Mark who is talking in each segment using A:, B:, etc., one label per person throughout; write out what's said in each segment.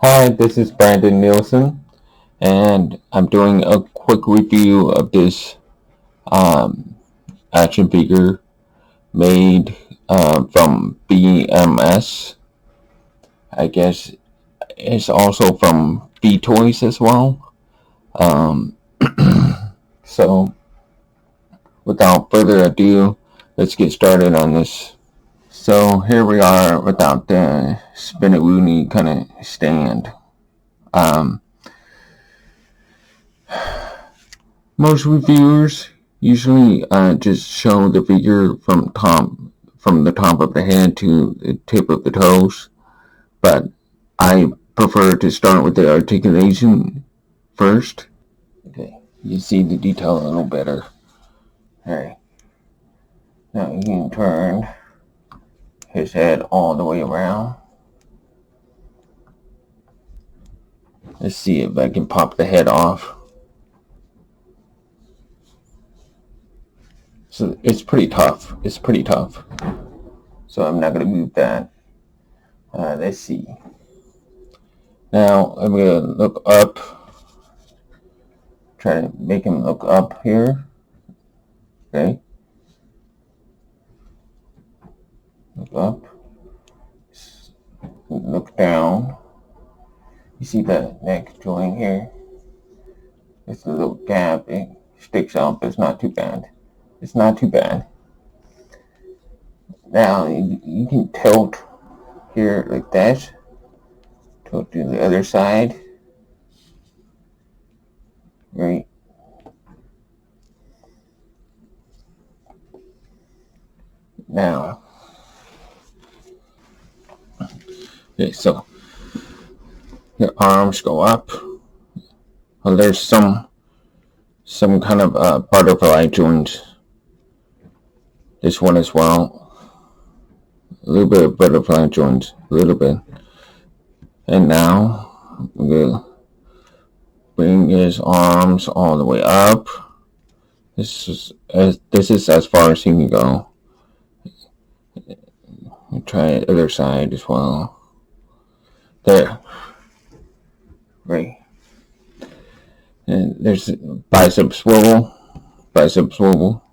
A: Hi, this is Brandon Nielsen, and I'm doing a quick review of this um, action figure made from BMS. I guess it's also from B Toys as well. Um, so, without further ado, let's get started on this. So, here we are without the spinneroonie kind of stand. Um, Most reviewers usually just show the figure from the top of the head to the tip of the toes, but I prefer to start with the articulation first. Okay, you see the detail a little better. Alright, now you can turn his head all the way around. Let's see if I can pop the head off. So it's pretty tough. It's pretty tough. So I'm not going to move that. Let's see. Now I'm going to look up. Try to make him look up here. Okay. Look up. Look down. You see the neck joint here? It's a little gap. It sticks out, but it's not too bad. It's not too bad. Now you can tilt here like that. Tilt to the other side. Right. Now. Okay, so your arms go up. Well, there's some kind of butterfly joint. This one as well. A little bit of butterfly joint. A little bit. And now we'll bring his arms all the way up. This is as far as he can go. We'll try the other side as well. There. Right. And there's bicep swivel. Bicep swivel.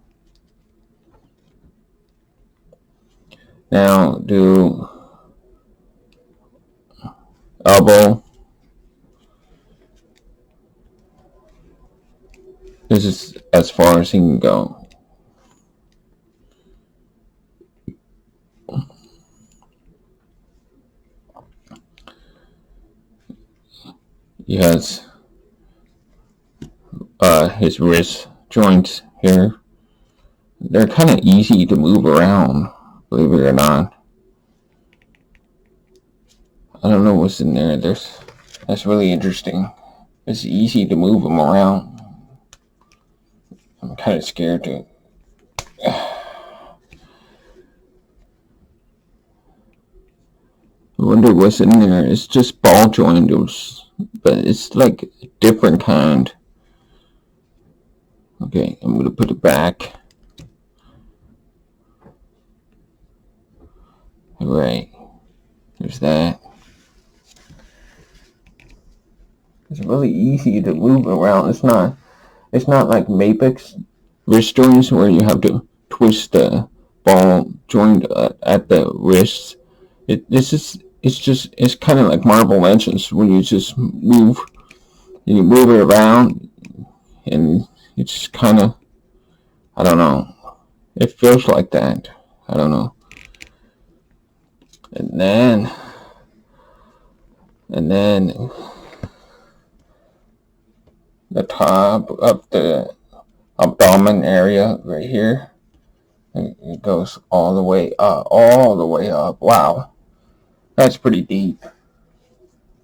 A: Now do elbow. This is as far as he can go. He has his wrist joints here. They're kind of easy to move around, believe it or not. I don't know what's in there. That's really interesting. It's easy to move them around. I'm kind of scared to. I wonder what's in there. It's just ball joints, but it's like a different kind. Okay, I'm gonna put it back. Right, there's that. It's really easy to move around. It's not like Mapix wrist joints where you have to twist the ball joint at the wrists. It's kind of like Marble Legends when you just move and you move it around and it's kind of, I don't know. It feels like that. I don't know. And then the top of the abdomen area right here. It goes all the way up, Wow, that's pretty deep.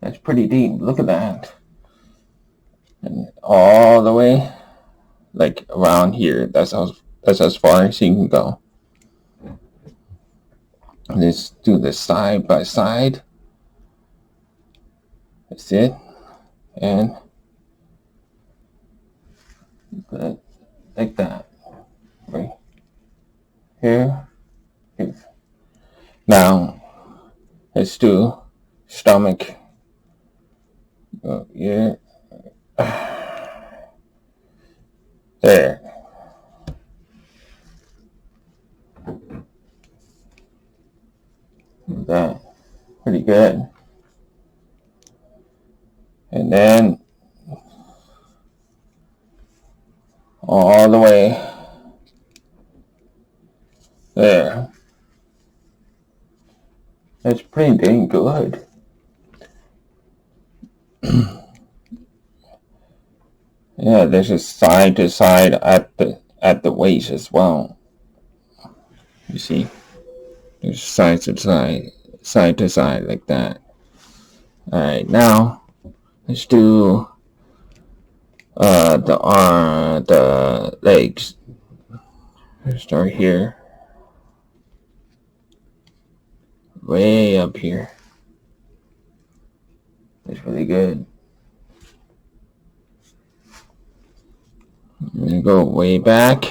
A: That's pretty deep. Look at that. And all the way, like around here. That's as far as you can go. Let's do this side by side. That's it. And like that. Right here. Here. Now, let's do stomach. Yeah. There. That. Pretty good. And then all the way there. That's pretty dang good. Yeah, there's a side to side at the waist as well. You see, there's side to side like that. All right, now let's do the legs. Let's start here, way up here. It's really good. I'm gonna go way back.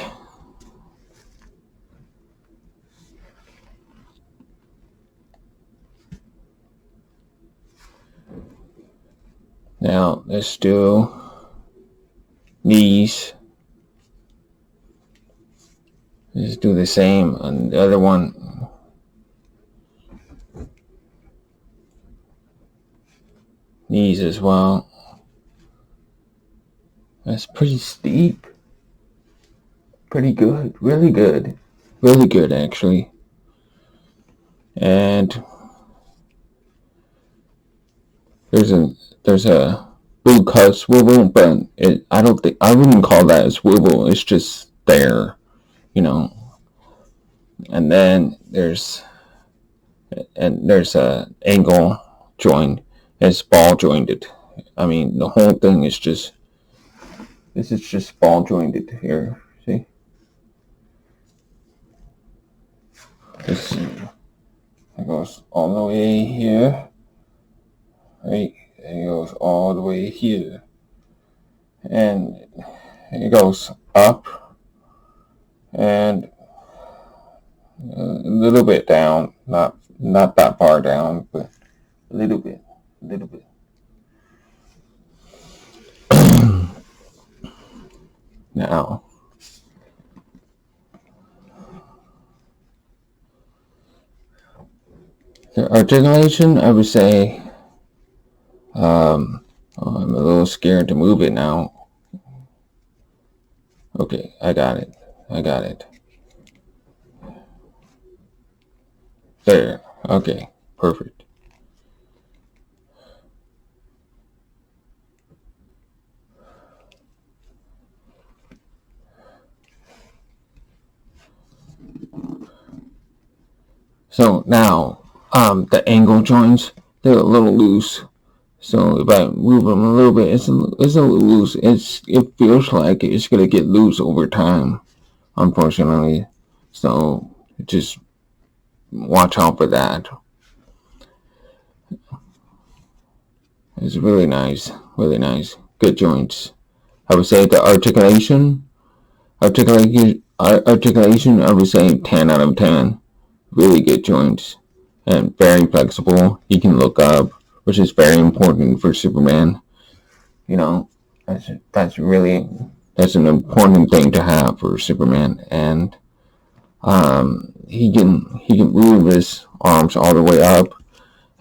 A: Now let's do knees. Let's do the same on the other one. Knees as well. That's pretty steep. Pretty good. Really good. Really good, actually. And there's a boot cut swivel, but I wouldn't call that a swivel. It's just there, you know. And then there's a angle joint. It's ball jointed. I mean, the whole thing is just, this is just ball jointed here. See? This, it goes all the way here. Right? It goes all the way here. And it goes up and a little bit down. Not that far down, but a little bit. Now, the articulation, I would say, I'm a little scared to move it now. Okay, I got it. There. Okay, perfect. So now, the angle joints, they're a little loose. So if I move them a little bit, it's a little loose. It feels like it's gonna get loose over time, unfortunately. So just watch out for that. It's really nice, good joints. I would say the articulation, I would say 10 out of 10. Really good joints and very flexible. You can look up, which is very important for Superman. You know, that's an important thing to have for Superman. And he can move his arms all the way up,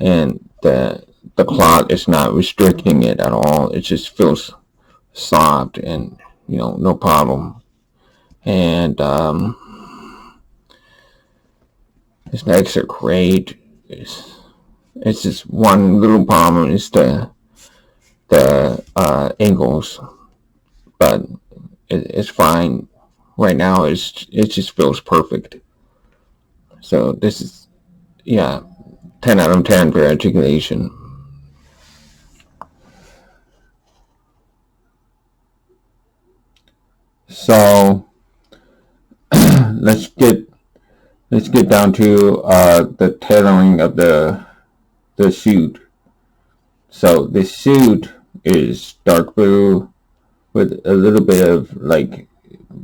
A: and the clot is not restricting it at all. It just feels soft and, no problem. And his legs are great. It's just one little problem is the ankles, but it's fine. Right now, it just feels perfect. So this is, 10 out of 10 for articulation. So let's get down to the tailoring of the suit. So the suit is dark blue with a little bit of like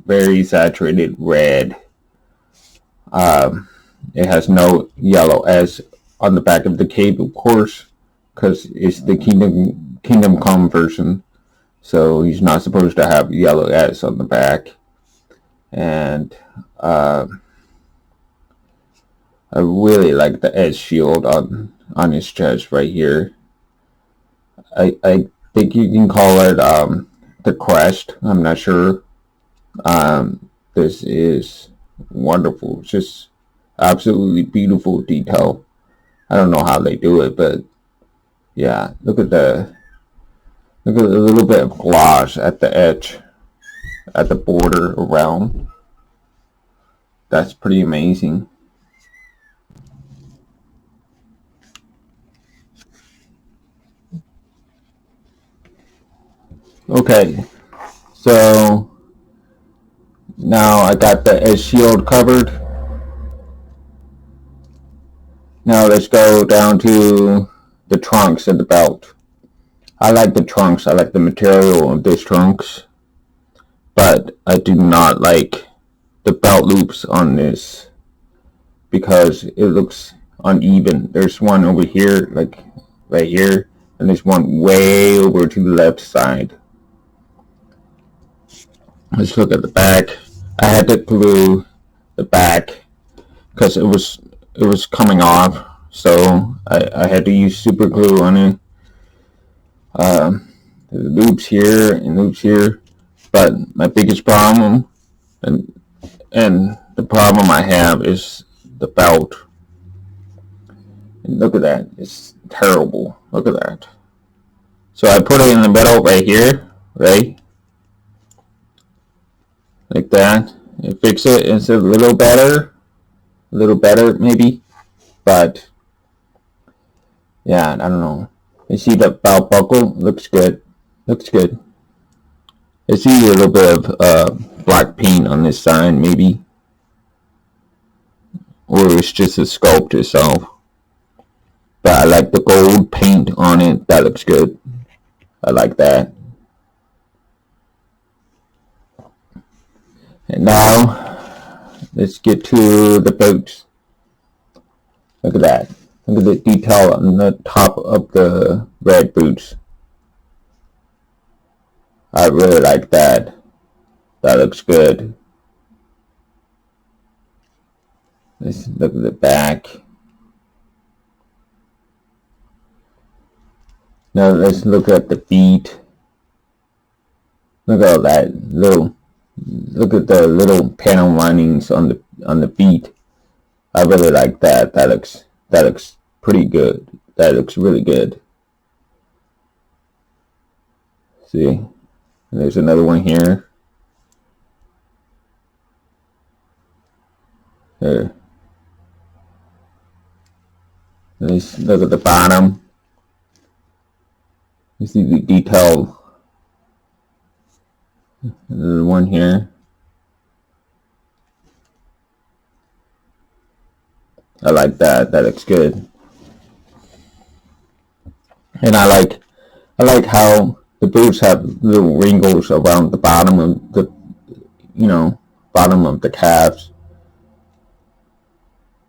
A: very saturated red. It has no yellow as on the back of the cape, of course, because it's the Kingdom Come version. So he's not supposed to have yellow S on the back. And I really like the S shield on his chest right here. I think you can call it the crest. I'm not sure. This is wonderful. It's just absolutely beautiful detail. I don't know how they do it, but yeah, look at the little bit of gloss at the edge, at the border around. That's pretty amazing. Okay, so now I got the S shield covered. Now let's go down to the trunks and the belt. I like the trunks. I like the material of these trunks, but I do not like the belt loops on this because it looks uneven. There's one over here, like right here, and there's one way over to the left side. Let's look at the back. I had to glue the back because it was coming off, so I had to use super glue on it. Loops here and loops here, but my biggest problem and the problem I have is the belt. And look at that, it's terrible. Look at that. So I put it in the middle right here, right? Like that. And fix it. It's a little better maybe, but yeah, I don't know. You see the belt buckle? Looks good. Looks good. I see a little bit of black paint on this side, maybe. Or it's just a sculpt itself. But I like the gold paint on it. That looks good. I like that. And now, let's get to the boots. Look at that. Look at the detail on the top of the red boots. I really like that. That looks good. Let's look at the back. Now let's look at the feet. Look at all that little. Look at the little panel linings on the feet. I really like that. That looks pretty good. That looks really good. See, there's another one here. There. Let's look at the bottom. You see the detail. Another one here. I like that. That looks good. And I like how the boots have little wrinkles around the bottom of the, bottom of the calves.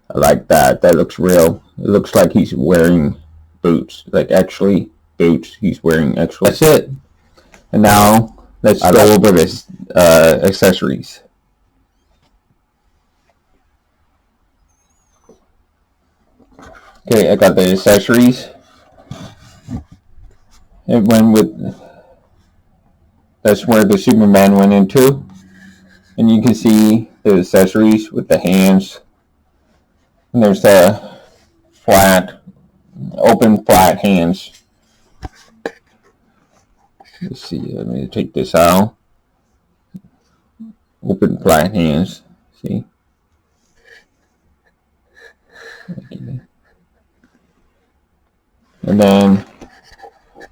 A: I like that. That looks real. It looks like he's wearing boots. Like actually boots. He's wearing actual. That's it. And now let's go over this accessories. Okay, I got the accessories. It went with. That's where the Superman went into, and you can see the accessories with the hands. And there's the open flat hands. Let's see, let me take this out. Open flat hands, see? Okay. And then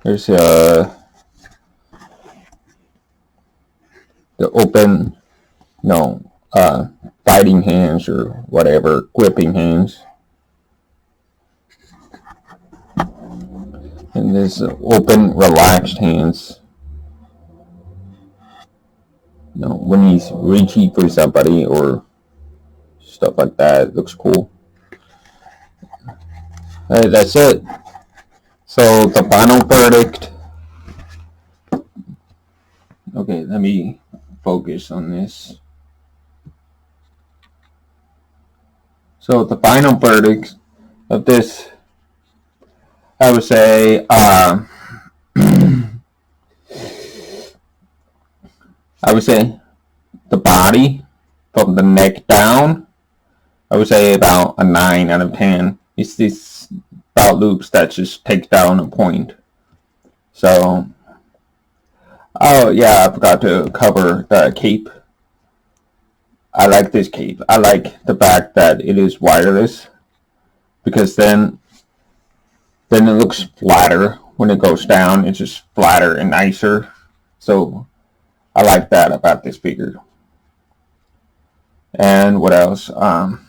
A: there's the open, fighting hands or whatever, gripping hands. And there's open, relaxed hands. When he's reaching for somebody or stuff like that, it looks cool. Alright, that's it. So the final verdict let me focus on this. So the final verdict of this, I would say, the body from the neck down, I would say about a 9 out of 10. It's these belt loops that just take down a point. So, oh yeah, I forgot to cover the cape. I like this cape. I like the fact that it is wireless, because then it looks flatter when it goes down. It's just flatter and nicer. So I like that about this figure. And what else? Oh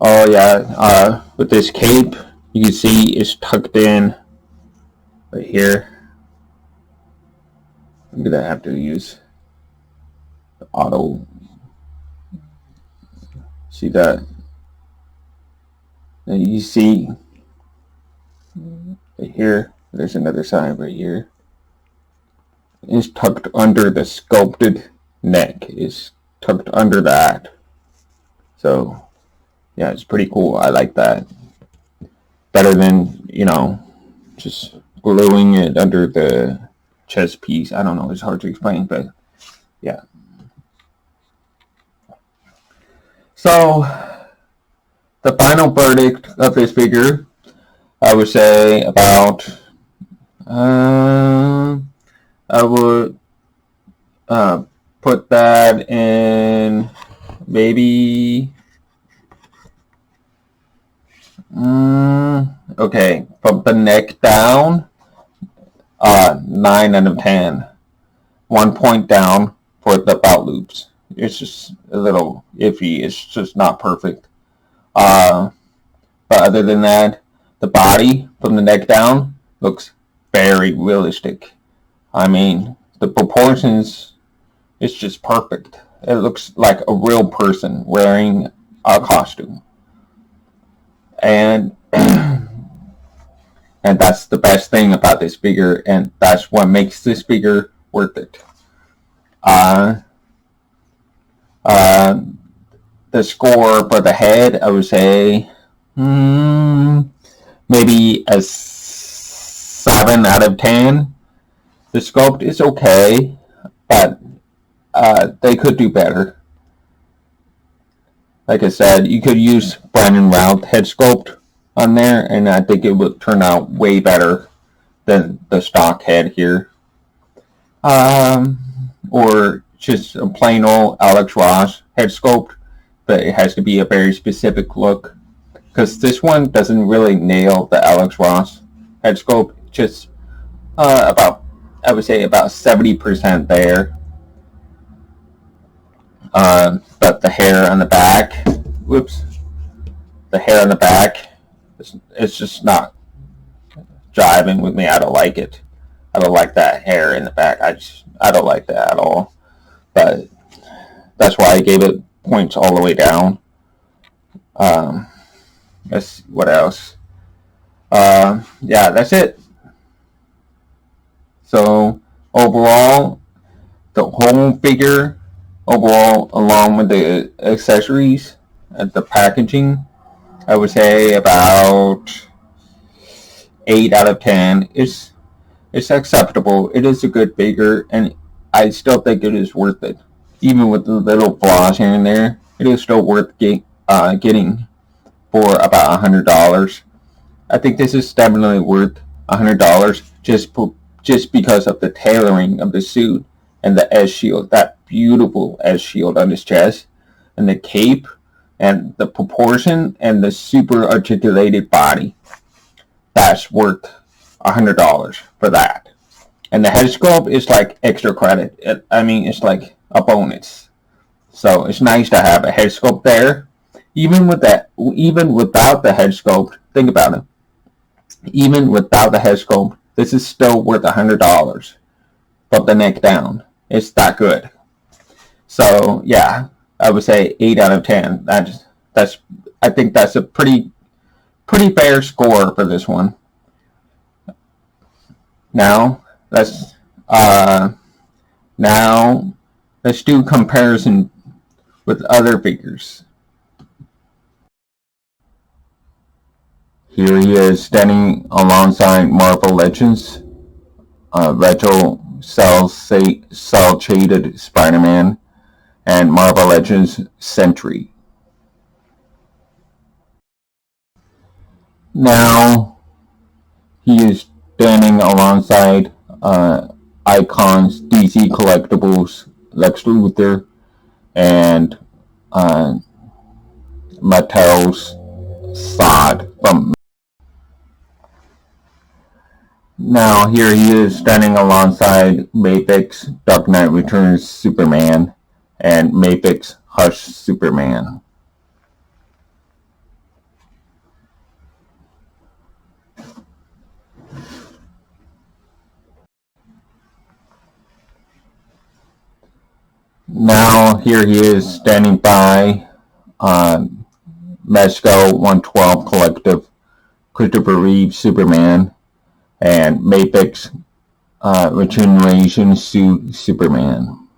A: yeah, with this cape, you can see it's tucked in right here. I'm gonna have to use the auto. See that? And you see right here, there's another side right here. It's tucked under the sculpted neck. It's tucked under that. So yeah, it's pretty cool. I like that. Better than, just gluing it under the chest piece. I don't know. It's hard to explain, but yeah. So the final verdict of this figure, I would say about, I would put that in maybe, okay, from the neck down, 9 out of 10. 1 point down for the belt loops. It's just a little iffy. It's just not perfect. But other than that, the body from the neck down looks very realistic. I mean, the proportions, it's just perfect. It looks like a real person wearing a costume. And and that's the best thing about this figure, and that's what makes this figure worth it. The score for the head, I would say maybe a 7 out of 10. The sculpt is okay, but they could do better. Like I said, you could use Brandon Routh head sculpt on there, and I think it would turn out way better than the stock head here. Or just a plain old Alex Ross head sculpt, but it has to be a very specific look, because this one doesn't really nail the Alex Ross head sculpt. Just about, I would say about 70% there. But the hair on the back, the hair on the back, it's just not jiving with me. I don't like it. I don't like that hair in the back. I don't like that at all. But that's why I gave it points all the way down. Let's see, what else? Yeah, that's it. So overall, the whole figure, overall, along with the accessories and the packaging, I would say about 8 out of 10. It's acceptable. It is a good figure, and I still think it is worth it. Even with the little flaws here and there, it is still worth getting for about $100. I think this is definitely worth $100 just because of the tailoring of the suit and the S shield, that beautiful S shield on his chest, and the cape, and the proportion, and the super articulated body. That's worth $100 for that. And the head sculpt is like extra credit. It's like a bonus. So it's nice to have a head sculpt there. Even without the head sculpt, think about it. Even without the head sculpt, this is still worth $100 from the neck down. It's that good. So yeah, I would say 8 out of 10. I think that's a pretty fair score for this one. Now let's Uh, Now, let's do comparison with other figures. Here he is standing alongside Marvel Legends, retro cel-shaded Spider-Man, and Marvel Legends Sentry. Now, he is standing alongside Icon's DC Collectibles Lex Luthor and Mattel's Sod from. Now here he is standing alongside Mapek's Dark Knight Returns Superman and Mapek's Hush Superman. Now here he is standing by Mezco 112 Collective Christopher Reeve Superman and Mapek's Regeneration Suit Superman.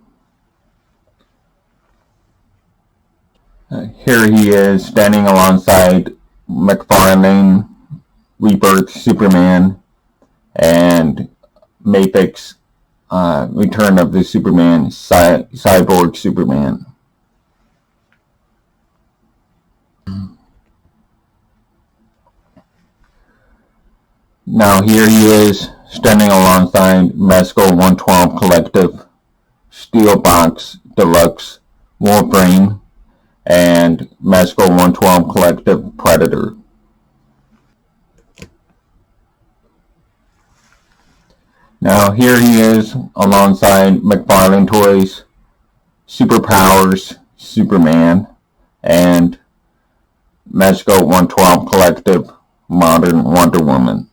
A: Here he is standing alongside McFarlane Rebirth Superman and Mapek's Return of the Superman Cyborg Superman. Now here he is standing alongside Mezco 112 Collective Steelbox Deluxe Wolverine and Mezco 112 Collective Predator. Now here he is alongside McFarlane Toys Superpowers Superman and Mezco 112 Collective Modern Wonder Woman.